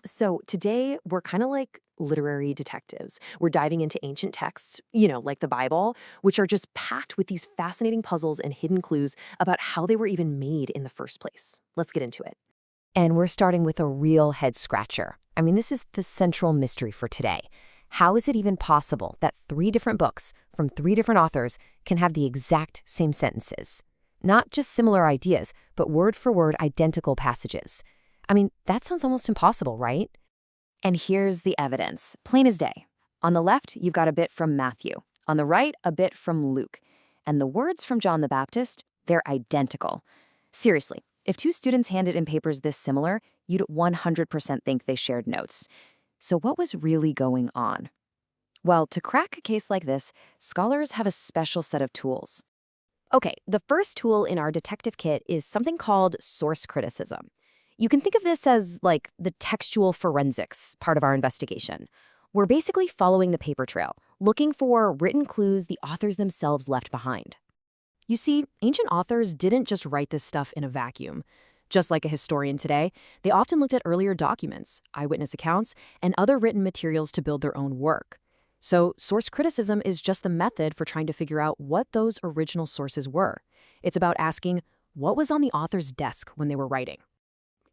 So today we're kind of like literary detectives. We're diving into ancient texts, like the Bible, which are just packed with these fascinating puzzles and hidden clues about how they were even made in the first place. Let's get into it. And we're starting with a real head scratcher. I mean, this is the central mystery for today. How is it even possible that three different books from three different authors can have the exact same sentences? Not just similar ideas, but word for word identical passages. I mean, that sounds almost impossible, right? And here's the evidence, plain as day. On the left, you've got a bit from Matthew. On the right, a bit from Luke. And the words from John the Baptist, they're identical. Seriously, if two students handed in papers this similar, you'd 100% think they shared notes. So what was really going on? Well, to crack a case like this, scholars have a special set of tools. Okay, the first tool in our detective kit is something called source criticism. You can think of this as like the textual forensics part of our investigation. We're basically following the paper trail, looking for written clues the authors themselves left behind. You see, ancient authors didn't just write this stuff in a vacuum. Just like a historian today, they often looked at earlier documents, eyewitness accounts, and other written materials to build their own work. So, source criticism is just the method for trying to figure out what those original sources were. It's about asking, what was on the author's desk when they were writing?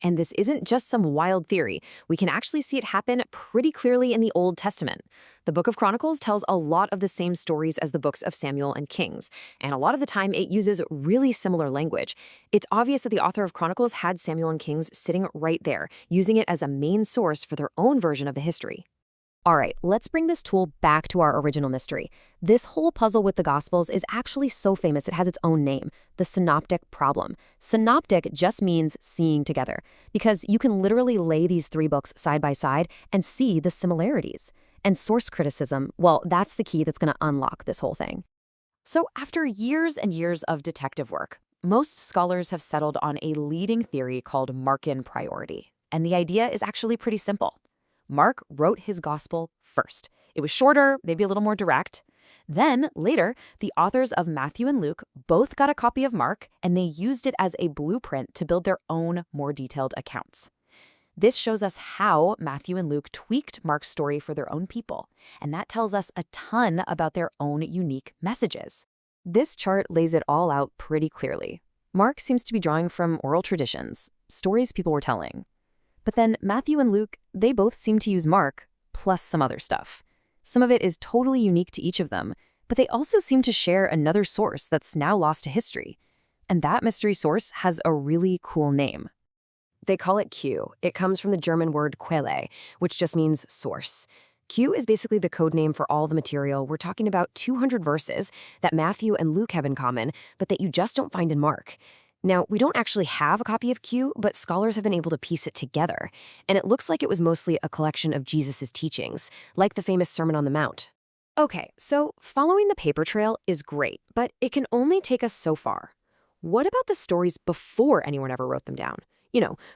And this isn't just some wild theory. We can actually see it happen pretty clearly in the Old Testament. The Book of Chronicles tells a lot of the same stories as the books of Samuel and Kings, and a lot of the time it uses really similar language. It's obvious that the author of Chronicles had Samuel and Kings sitting right there, using it as a main source for their own version of the history. All right, let's bring this tool back to our original mystery. This whole puzzle with the Gospels is actually so famous it has its own name, the synoptic problem. Synoptic just means seeing together, because you can literally lay these three books side by side and see the similarities. And source criticism, well, that's the key that's going to unlock this whole thing. So after years and years of detective work, most scholars have settled on a leading theory called Markan priority. And the idea is actually pretty simple. Mark wrote his gospel first. It was shorter, maybe a little more direct. Then, later, the authors of Matthew and Luke both got a copy of Mark, and they used it as a blueprint to build their own, more detailed accounts. This shows us how Matthew and Luke tweaked Mark's story for their own people, and that tells us a ton about their own unique messages. This chart lays it all out pretty clearly. Mark seems to be drawing from oral traditions, stories people were telling. But then Matthew and Luke, they both seem to use Mark, plus some other stuff. Some of it is totally unique to each of them, but they also seem to share another source that's now lost to history. And that mystery source has a really cool name. They call it Q. It comes from the German word Quelle, which just means source. Q is basically the code name for all the material. We're talking about 200 verses that Matthew and Luke have in common, but that you just don't find in Mark. Now, we don't actually have a copy of Q, but scholars have been able to piece it together. And it looks like it was mostly a collection of Jesus' teachings, like the famous Sermon on the Mount. Okay, so following the paper trail is great, but it can only take us so far. What about the stories before anyone ever wrote them down?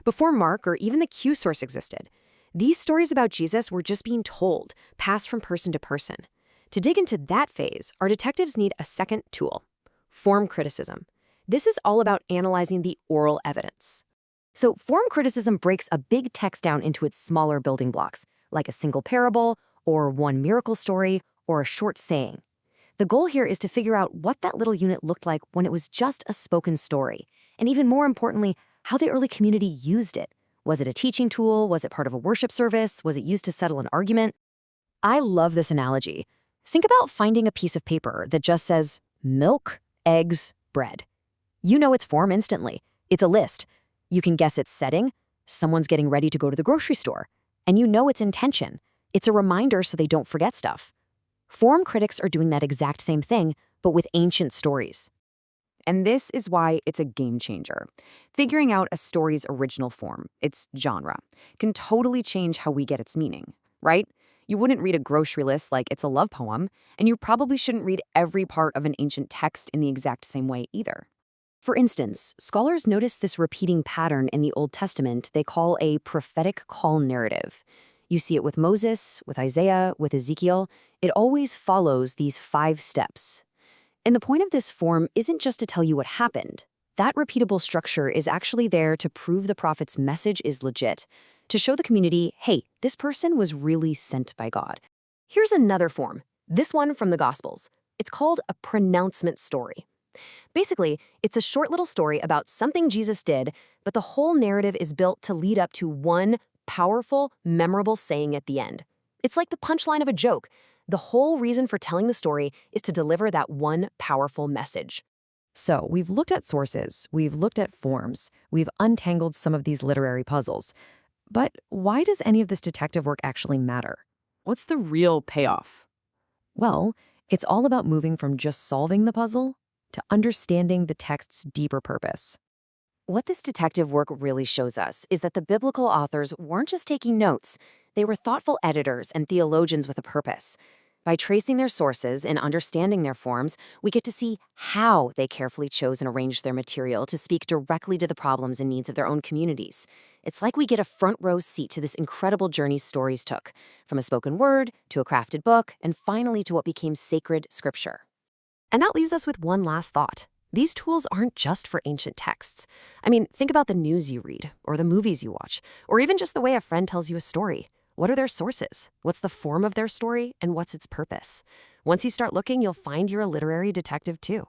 Before Mark or even the Q source existed. These stories about Jesus were just being told, passed from person to person. To dig into that phase, our detectives need a second tool: form criticism. This is all about analyzing the oral evidence. So form criticism breaks a big text down into its smaller building blocks, like a single parable, or one miracle story, or a short saying. The goal here is to figure out what that little unit looked like when it was just a spoken story, and even more importantly, how the early community used it. Was it a teaching tool? Was it part of a worship service? Was it used to settle an argument? I love this analogy. Think about finding a piece of paper that just says milk, eggs, bread. You know its form instantly. It's a list. You can guess its setting. Someone's getting ready to go to the grocery store. And you know its intention. It's a reminder so they don't forget stuff. Form critics are doing that exact same thing, but with ancient stories. And this is why it's a game changer. Figuring out a story's original form, its genre, can totally change how we get its meaning, right? You wouldn't read a grocery list like it's a love poem, and you probably shouldn't read every part of an ancient text in the exact same way either. For instance, scholars notice this repeating pattern in the Old Testament they call a prophetic call narrative. You see it with Moses, with Isaiah, with Ezekiel. It always follows these 5 steps. And the point of this form isn't just to tell you what happened. That repeatable structure is actually there to prove the prophet's message is legit, to show the community, hey, this person was really sent by God. Here's another form, this one from the Gospels. It's called a pronouncement story. Basically, it's a short little story about something Jesus did, but the whole narrative is built to lead up to one powerful, memorable saying at the end. It's like the punchline of a joke. The whole reason for telling the story is to deliver that one powerful message. So we've looked at sources, we've looked at forms, we've untangled some of these literary puzzles. But why does any of this detective work actually matter? What's the real payoff? Well, it's all about moving from just solving the puzzle to understanding the text's deeper purpose. What this detective work really shows us is that the biblical authors weren't just taking notes. They were thoughtful editors and theologians with a purpose. By tracing their sources and understanding their forms, we get to see how they carefully chose and arranged their material to speak directly to the problems and needs of their own communities. It's like we get a front row seat to this incredible journey stories took, from a spoken word to a crafted book, and finally to what became sacred scripture. And that leaves us with one last thought. These tools aren't just for ancient texts. I mean, think about the news you read, or the movies you watch, or even just the way a friend tells you a story. What are their sources? What's the form of their story? And what's its purpose? Once you start looking, you'll find you're a literary detective too.